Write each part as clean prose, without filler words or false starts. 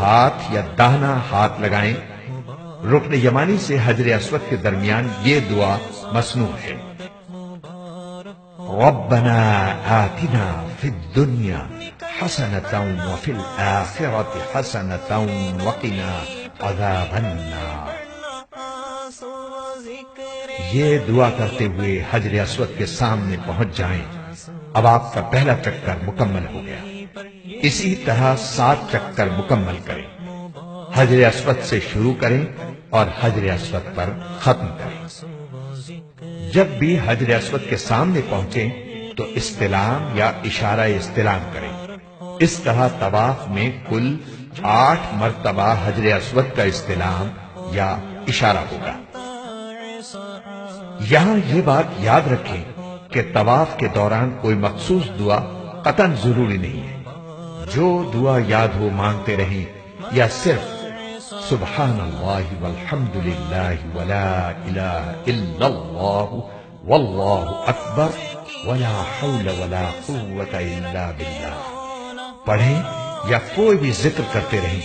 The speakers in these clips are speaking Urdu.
ہاتھ یا داہنا ہاتھ لگائیں۔ رکن یمانی سے حجر اسود کے درمیان یہ دعا مسنون ہے: ربنا آتنا فی الدنیا حسنۃ وفی الآخرۃ حسنۃ وقنا عذاب النار۔ یہ دعا کرتے ہوئے حجر اسود کے سامنے پہنچ جائیں۔ اب آپ کا پہلا چکر مکمل ہو گیا۔ اسی طرح 7 چکر مکمل کریں۔ حجر اسود سے شروع کریں اور حجر اسود پر ختم کریں۔ جب بھی حجر اسود کے سامنے پہنچیں تو استلام یا اشارہ استلام کریں۔ اس طرح طواف میں کل 8 مرتبہ حجر اسود کا استلام یا اشارہ ہوگا۔ یہاں یہ بات یاد رکھیں کہ طواف کے دوران کوئی مخصوص دعا قطعاً ضروری نہیں ہے۔ جو دعا یاد ہو مانگتے رہیں، یا صرف سبحان اللہ والحمد للہ ولا الہ الا اللہ واللہ اکبر ولا حول ولا قوت الا باللہ پڑھیں، یا کوئی بھی ذکر کرتے رہیں۔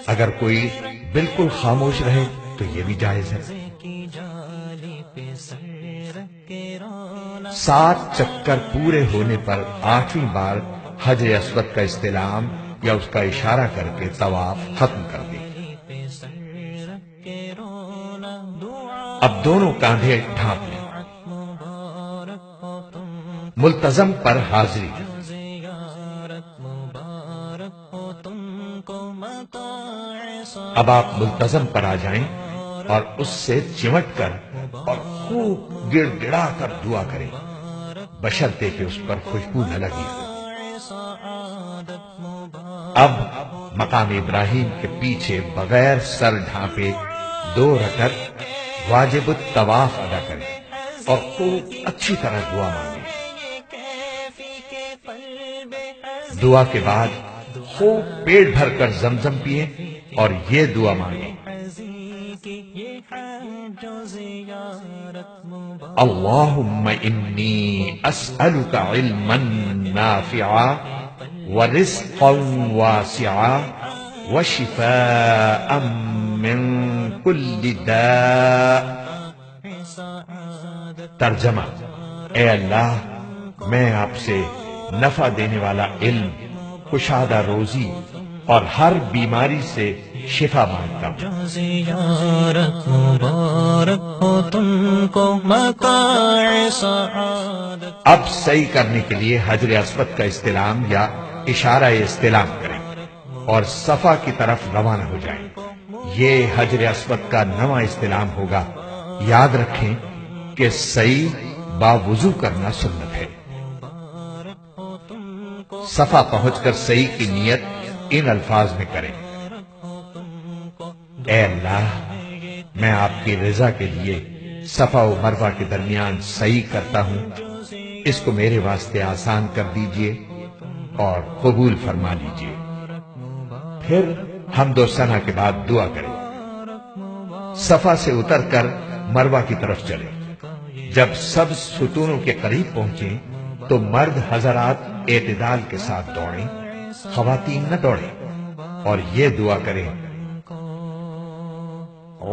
اگر کوئی بالکل خاموش رہے تو یہ بھی جائز ہے۔ 7 چکر پورے ہونے پر 8ویں بار حجر اسود کا استلام یا اس کا اشارہ کر کے طواف ختم کر دیں۔ اب دونوں کاندھے ڈھانپ لیں۔ ملتزم پر حاضری۔ اب آپ ملتزم پر آ جائیں اور اس سے چمٹ کر اور خوب گڑ گڑا کر دعا کریں، بشرطے کہ اس پر خوشبو نہ لگی ہو۔ اب مقام ابراہیم کے پیچھے بغیر سر ڈھانپے 2 رکعت واجب الطواف ادا کریں اور خوب اچھی طرح دعا مانگیں۔ دعا کے بعد خوب پیٹ بھر کر زمزم پیئیں اور یہ دعا مانگیں: اللہم انی اسألک علما نافعا ورزقا واسعا وشفاء من کل داء۔ ترجمہ: اے اللہ، میں آپ سے نفع دینے والا علم، کشادہ روزی اور ہر بیماری سے شفا مانگتا ہوں۔ زیارت مبارک ہو تم کو متاع سعادت۔ اب سعی کرنے کے لیے حجر اسود کا استلام یا اشارہ استلام کریں اور صفا کی طرف روانہ ہو جائیں۔ یہ حجر اسود کا 9واں استلام ہوگا۔ یاد رکھیں کہ سعی باوضو کرنا سنت ہے۔ صفا پہنچ کر سعی کی نیت ان الفاظ میں کریں: اے اللہ، میں آپ کی رضا کے لیے صفا و مروہ کے درمیان سعی کرتا ہوں، اس کو میرے واسطے آسان کر دیجئے اور قبول فرما لیجئے۔ پھر حمد و ثنا کے بعد دعا کریں۔ صفا سے اتر کر مروہ کی طرف چلیں۔ جب سب ستونوں کے قریب پہنچیں تو مرد حضرات اعتدال کے ساتھ دوڑیں، خواتین نہ دوڑیں، اور یہ دعا کریں: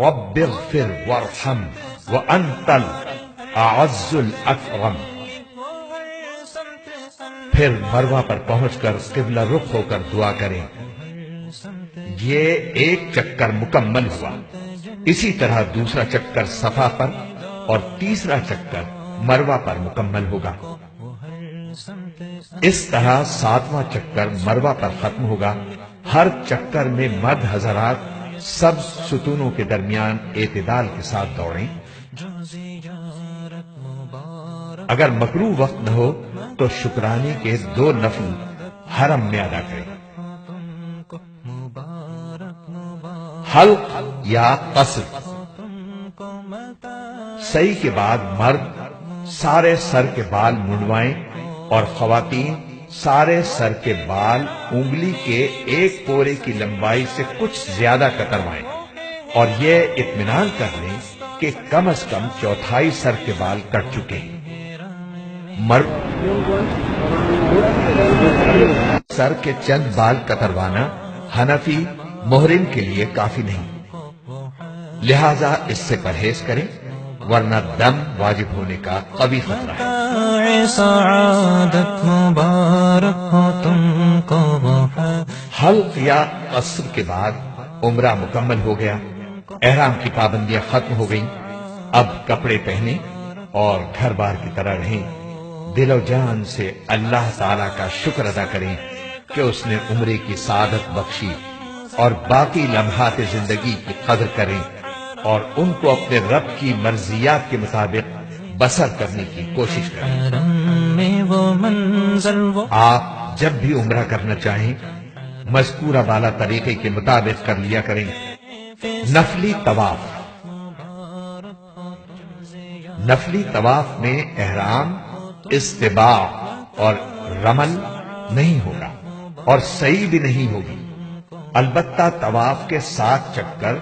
رب اغفر وارحم وانت الاعز الاکرم۔ پھر مروہ پر پہنچ کر قبلہ رخ ہو کر دعا کریں۔ یہ 1 چکر مکمل ہوا۔ اسی طرح دوسرا چکر صفا پر اور تیسرا چکر مروہ پر مکمل ہوگا۔ اس طرح 7واں چکر مروہ پر ختم ہوگا۔ ہر چکر میں مرد حضرات سب ستونوں کے درمیان اعتدال کے ساتھ دوڑیں۔ اگر مکروہ وقت نہ ہو تو شکرانے کے 2 نفل حرم میں ادا کریں۔ حلق یا قصر۔ سعی کے بعد مرد سارے سر کے بال منڈوائیں اور خواتین سارے سر کے بال انگلی کے 1 پورے کی لمبائی سے کچھ زیادہ کتروائیں اور یہ اطمینان کر لیں کہ کم از کم 1/4 سر کے بال کٹ چکے ہیں۔ مرد سر کے چند بال کتروانا حنفی محرم کے لیے کافی نہیں، لہذا اس سے پرہیز کریں، ورنہ دم واجب ہونے کا قوی خطرہ ہے۔ سعادت مبارک ہو تم کو وہ ہے۔ حلق یا قصر کے بعد عمرہ مکمل ہو گیا، احرام کی پابندیاں ختم ہو گئیں، اب کپڑے پہنیں اور گھر بار کی طرح رہیں، دل و جان سے اللہ تعالی کا شکر ادا کریں کہ اس نے عمرے کی سعادت بخشی، اور باقی لمحات زندگی کی قدر کریں اور ان کو اپنے رب کی مرضیات کے مطابق بسر کرنے کی کوشش کریں۔ حرم میں وہ منزل وہ آپ جب بھی عمرہ کرنا چاہیں مذکورہ بالا طریقے کے مطابق کر لیا کریں۔ نفلی طواف، نفلی طواف میں احرام، استباع اور رمل نہیں ہوگا اور سعی بھی نہیں ہوگی، البتہ طواف کے 7 چکر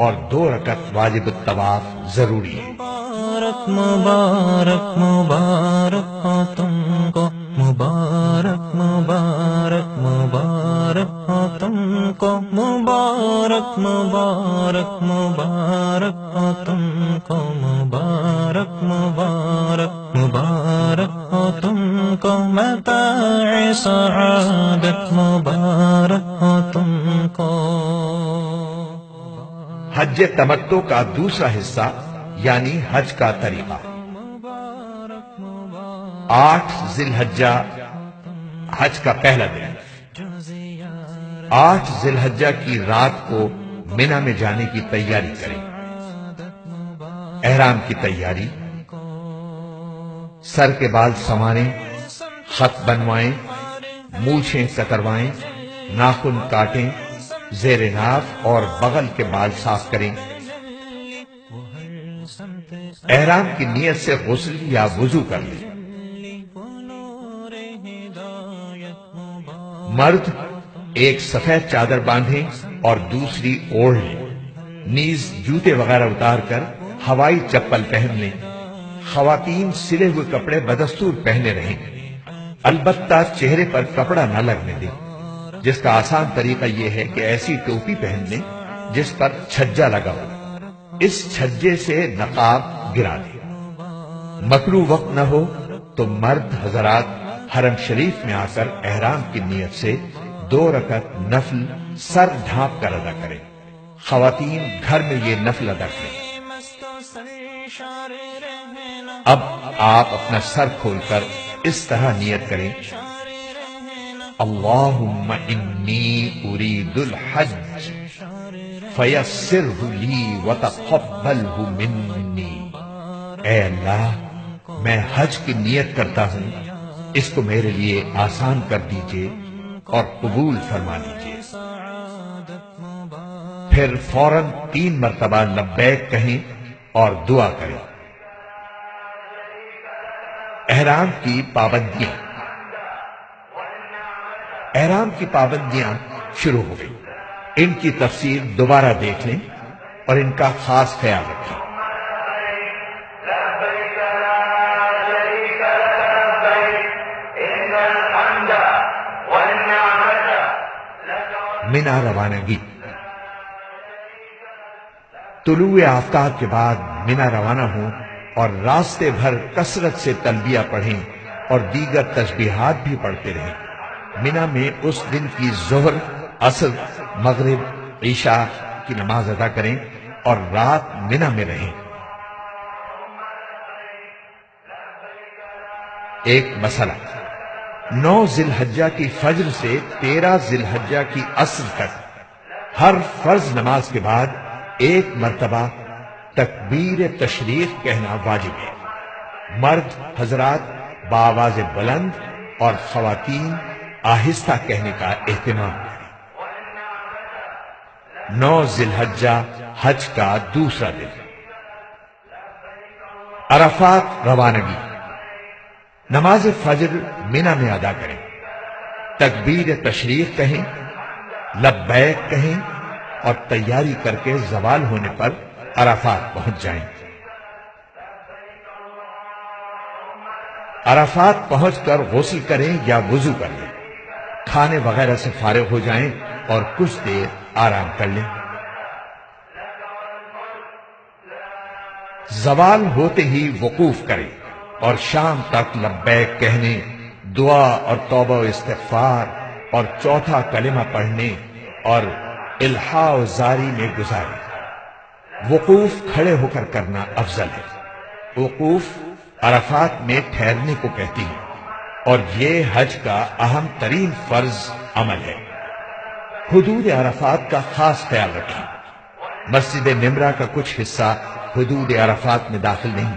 اور 2 رکعت واجب الطواف ضروری ہے۔ مبارک مبارک مبارک ہو تم کو، مبارک مبارک مبارک ہو تم کو، مبارک مبارک مبارک ہو تم کو، مبارک مبارک مبارک ہو تم کو، متاع سعادت مبارک ہو تم کو۔ حج تمتع کا دوسرا حصہ یعنی حج کا طریقہ۔ 8 ذی الحجہ حج کا پہلا دن، 8 ذی الحجہ کی رات کو مینا میں جانے کی تیاری کریں۔ احرام کی تیاری، سر کے بال سنواریں، خط بنوائیں، مونچھیں کتروائیں، ناخن کاٹیں، زیر ناف اور بغل کے بال صاف کریں۔ احرام کی نیت سے غسل یا وضو کر لیں۔ مرد ایک سفید چادر باندھیں اور دوسری اوڑھ لیں، نیز جوتے وغیرہ اتار کر ہوائی چپل پہن لیں۔ خواتین سلے ہوئے کپڑے بدستور پہنے رہیں، البتہ چہرے پر کپڑا نہ لگنے دیں، جس کا آسان طریقہ یہ ہے کہ ایسی ٹوپی پہن لیں جس پر چھجا لگا ہو، اس چھجے سے نقاب گرا دیں۔ مکروہ وقت نہ ہو تو مرد حضرات حرم شریف میں آ کر احرام کی نیت سے 2 رکعت نفل سر ڈھانپ کر ادا کریں، خواتین گھر میں یہ نفل ادا کریں۔ اب آپ اپنا سر کھول کر اس طرح نیت کریں: اللہم انی ارید الحج فیسرہ لی وتقبلہ منی۔ اے اللہ، میں حج کی نیت کرتا ہوں، اس کو میرے لیے آسان کر دیجئے اور قبول فرما لیجئے۔ پھر فوراً 3 مرتبہ لبیک کہیں اور دعا کریں۔ احرام کی پابندیاں، احرام کی پابندیاں شروع ہو گئی، ان کی تفصیل دوبارہ دیکھ لیں اور ان کا خاص خیال رکھیں۔ مینا روانگی، طلوع آفتاب کے بعد مینا روانہ ہوں اور راستے بھر کثرت سے تلبیہ پڑھیں اور دیگر تسبیحات بھی پڑھتے رہیں۔ مینا میں اس دن کی ظہر، عصر، مغرب، عشاء کی نماز ادا کریں اور رات مینا میں رہیں۔ ایک مسئلہ، 9 ذی الحجہ کی فجر سے 13 ذی الحجہ کی عصر تک ہر فرض نماز کے بعد 1 مرتبہ تکبیر تشریق کہنا واجب ہے۔ مرد حضرات بآواز بلند اور خواتین آہستہ کہنے کا اہتمام کریں۔ 9 ذی الحجہ حج کا دوسرا دن، عرفات روانگی، نماز فجر مینا میں ادا کریں، تکبیر تشریق کہیں، لبیک کہیں اور تیاری کر کے زوال ہونے پر عرفات پہنچ جائیں۔ عرفات پہنچ کر غسل کریں یا وضو کر لیں، کھانے وغیرہ سے فارغ ہو جائیں اور کچھ دیر آرام کر لیں۔ زوال ہوتے ہی وقوف کریں اور شام تک لبیک کہنے، دعا اور توبہ و استغفار اور چوتھا کلمہ پڑھنے اور الحاء و زاری میں گزاریں۔ وقوف کھڑے ہو کر کرنا افضل ہے۔ وقوف عرفات میں ٹھہرنے کو کہتی ہے اور یہ حج کا اہم ترین فرض عمل ہے۔ حدود عرفات کا خاص خیال رکھیں۔ مسجد نمرہ کا کچھ حصہ حدود عرفات میں داخل نہیں۔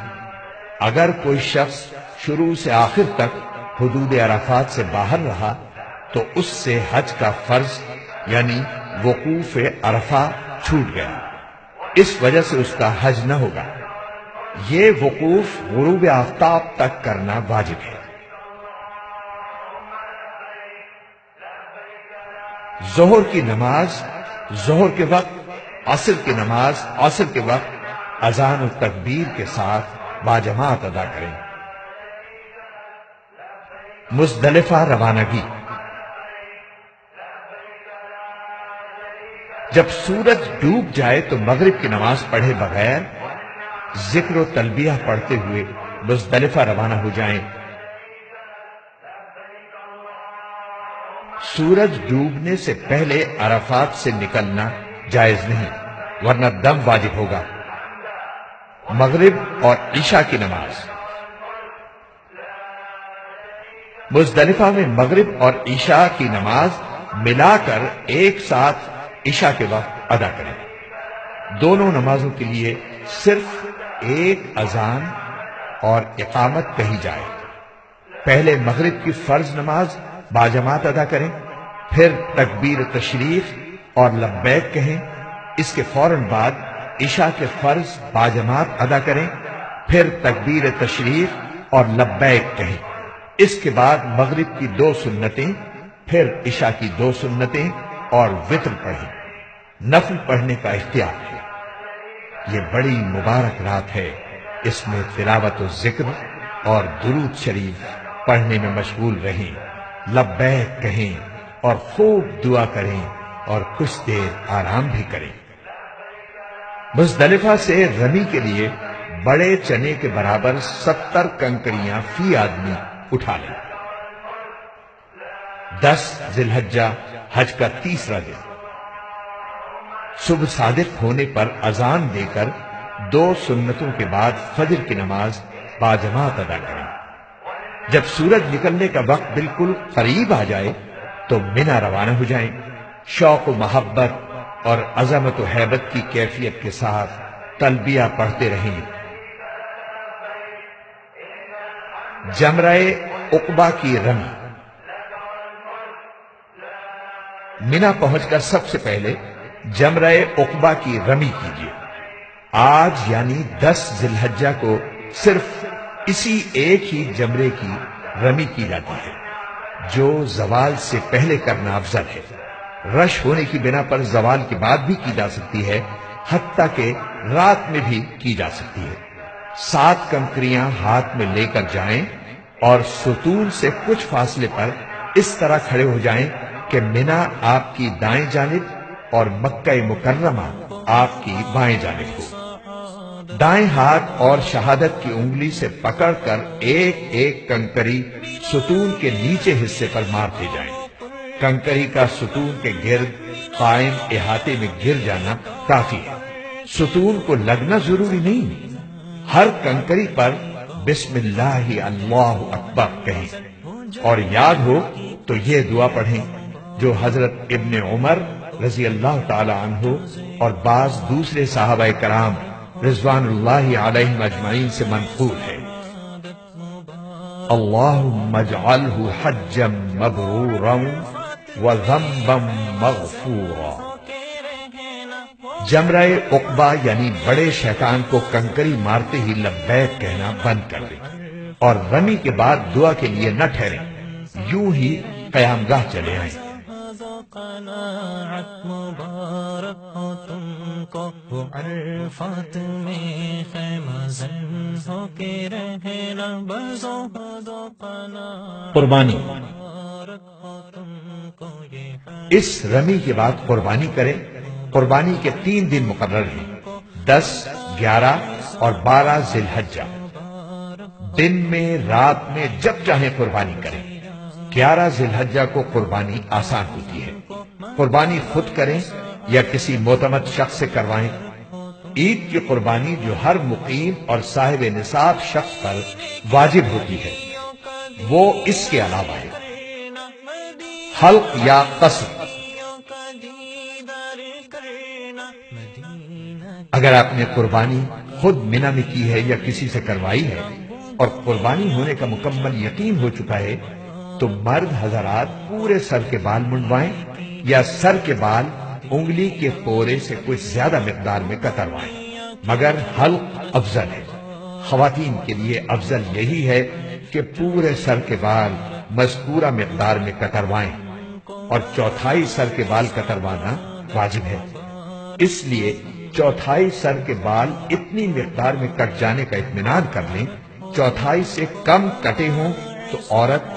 اگر کوئی شخص شروع سے آخر تک حدود عرفات سے باہر رہا تو اس سے حج کا فرض یعنی وقوف عرفہ چھوٹ گیا، اس وجہ سے اس کا حج نہ ہوگا۔ یہ وقوف غروب آفتاب تک کرنا واجب ہے۔ ظہر کی نماز ظہر کے وقت، عصر کی نماز عصر کے وقت اذان و تکبیر کے ساتھ باجماعت ادا کریں۔ مزدلفہ روانگی۔ جب سورج ڈوب جائے تو مغرب کی نماز پڑھے بغیر ذکر و تلبیہ پڑھتے ہوئے مزدلفہ روانہ ہو جائیں۔ سورج ڈوبنے سے پہلے عرفات سے نکلنا جائز نہیں، ورنہ دم واجب ہوگا۔ مغرب اور عشاء کی نماز۔ مزدلفہ میں مغرب اور عشاء کی نماز ملا کر ایک ساتھ عشاء کے وقت ادا کریں۔ دونوں نمازوں کے لیے صرف ایک اذان اور اقامت کہی جائے۔ پہلے مغرب کی فرض نماز باجماعت ادا کریں، پھر تکبیر تشریف اور لبیک کہیں، اس کے فوراً بعد عشاء کے فرض باجماعت ادا کریں، پھر تکبیر تشریف اور لبیک کہیں، اس کے بعد مغرب کی 2 سنتیں، پھر عشاء کی 2 سنتیں اور وتر پڑھیں۔ نفل پڑھنے کا اختیار ہے۔ یہ بڑی مبارک رات ہے، اس میں تلاوت و ذکر اور درود شریف پڑھنے میں مشغول رہیں، لبیک کہیں اور خوب دعا کریں اور کچھ دیر آرام بھی کریں۔ مزدلفہ سے رمی کے لیے بڑے چنے کے برابر 70 کنکریاں فی آدمی اٹھا لیں۔ 10 ذی الحجہ حج کا تیسرا دن۔ صبح صادق ہونے پر اذان دے کر 2 سنتوں کے بعد فجر کی نماز باجماعت ادا کریں۔ جب سورج نکلنے کا وقت بالکل قریب آ جائے تو منا روانہ ہو جائیں۔ شوق و محبت اور عظمت و ہیبت کی کیفیت کے ساتھ تلبیہ پڑھتے رہیں۔ جمرہ عقبہ کی رمی۔ منا پہنچ کر سب سے پہلے جمرہ عقبہ کی رمی کیجیے۔ آج یعنی 10 ذی الحجہ کو صرف اسی ایک ہی جمرے کی رمی کی جاتی ہے، جو زوال سے پہلے کرنا افضل ہے۔ رش ہونے کی بنا پر زوال کے بعد بھی کی جا سکتی ہے، حتیٰ کہ رات میں بھی کی جا سکتی ہے۔ 7 کنکریاں ہاتھ میں لے کر جائیں اور ستون سے کچھ فاصلے پر اس طرح کھڑے ہو جائیں کہ منا آپ کی دائیں جانب اور مکہ مکرمہ آپ کی بائیں جانب ہو۔ دائیں ہاتھ اور شہادت کی انگلی سے پکڑ کر ایک ایک کنکری ستون کے نیچے حصے پر مارتے جائیں۔ کنکری کا ستون کے گرد قائم احاطے میں گر جانا کافی ہے، ستون کو لگنا ضروری نہیں۔ ہر کنکری پر بسم اللہ اللہ اکبر کہیں اور یاد ہو تو یہ دعا پڑھیں جو حضرت ابن عمر رضی اللہ تعالی عنہ اور بعض دوسرے صحابہ کرام رضوان اللہ علیہم اجمعین سے منقول ہے۔ اللہم اجعلہ حجا مبرورا وذنبا مغفورا۔ جمرہ عقبہ یعنی بڑے شیطان کو کنکری مارتے ہی لبیک کہنا بند کر دیں اور رمی کے بعد دعا کے لیے نہ ٹھہریں، یوں ہی قیام گاہ چلے آئیں۔ قناعت مبارک ہو تم کو، وہ عرفات میں خیمہ زن ہو کے رہنا، بزو قناعت قربانی۔ مبارک ہو تم اس رمی کے بعد قربانی کریں۔ قربانی کے 3 دن مقرر ہیں، 10، 11 اور 12 ذی الحجہ۔ دن میں، رات میں، جب چاہیں قربانی کریں۔ 11 ذی الحجہ کو قربانی آسان ہوتی ہے۔ قربانی خود کریں یا کسی معتمد شخص سے کروائیں۔ عید کی قربانی جو ہر مقیم اور صاحب نصاب شخص پر واجب ہوتی ہے وہ اس کے علاوہ ہے۔ حلق یا قصر، اگر آپ نے قربانی خود منی میں کی ہے یا کسی سے کروائی ہے اور قربانی ہونے کا مکمل یقین ہو چکا ہے تو مرد حضرات پورے سر کے بال منڈوائیں یا سر کے بال انگلی کے پورے سے کچھ زیادہ مقدار میں کتروائیں، مگر حلق افضل ہے۔ خواتین کے لیے افضل یہی ہے کہ پورے سر کے بال مذکورہ مقدار میں کتروائیں اور چوتھائی سر کے بال کتروانا واجب ہے۔ اس لیے چوتھائی سر کے بال اتنی مقدار میں کٹ جانے کا اطمینان کر لیں، چوتھائی سے کم کٹے ہوں تو عورت